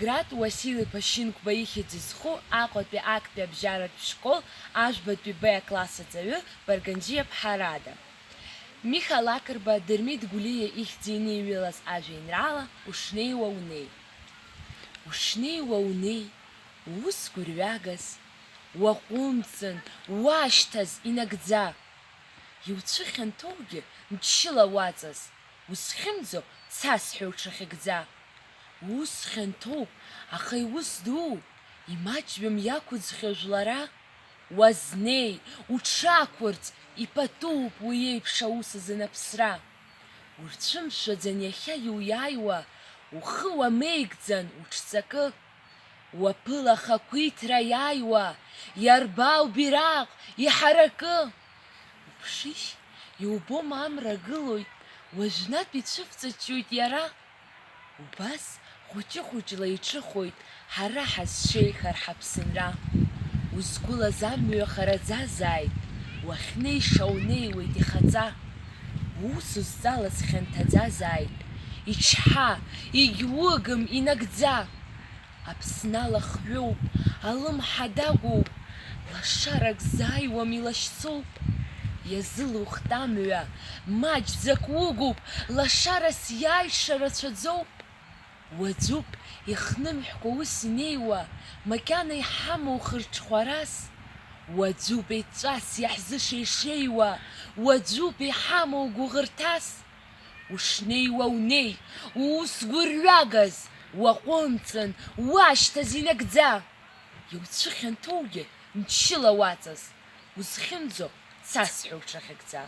Виноград Уасил-иԥа Шьынқәба ихьӡ зху Аҟәатәи актәи абжьаратә школ ажәбатәи Б класс аҵаҩы Барганџьиа-ԥҳа Рада. Миха Лакрба Дырмит Гәлиа ихьӡ иниҩылаз ажәеинраала Ушнеиуа унеи. Ушнеиуа унеи, ус гәырҩагаз, уаҟәымҵын, уашьҭаз инагӡа. Иуцәыхьанҭоугьы мчыла уаҵаз, узхьымӡо цас ҳәа уҽахьыгӡа. Ус хьанҭоуп, аха иус дуу, имаҷҩым иақәыӡхьоу жәлара. Уазнеи, уҽақәырц, ипатууп уи еиԥш аус азы аԥсра. Урцәымшәаӡан иахьа иуиааиуа, ухы уамеигӡан уҽҵакы. Уаԥыла ахақәиҭра иааиуа, иарбау бираҟ, иҳаракы. Уԥшишь, иубом амра гылоит, уажәнатә ицәывҵаҷҷоит иара. Убас хәыҷы-хәыҷла иҿыхоит ҳара ҳазшеихар ҳаԥсынра. Узгәылаз амҩа хараӡазааит, уахьнеиша унеиуеит ихаҵа. Ус узҵалаз хьанҭаӡазааит, ичҳа, егьуыгым инагӡа. Аԥсны алахҩоуп, алымҳа дагәоуп, лашарак зааиуам илашьцоуп. Иазылухт амҩа, маҷӡак угуп, лашарас иааиша рацәаӡоуп. Уаӡәуп ихнымҳәкәа ус инеиуа, макьана иҳамоу хырҽхәарас. Уаӡәуп еҵәас иаҳзышеишеиуа, уаӡәуп иҳамоу гәыӷырҭас. Ушнеиуа унеи, ус гәырҩагаз, уаҟәымҵын, уашьҭаз инагӡа. Иуцәыхьанҭоугьы мчыла уаҵаз, узхьымӡо цас ҳәа уҽахьыгӡа.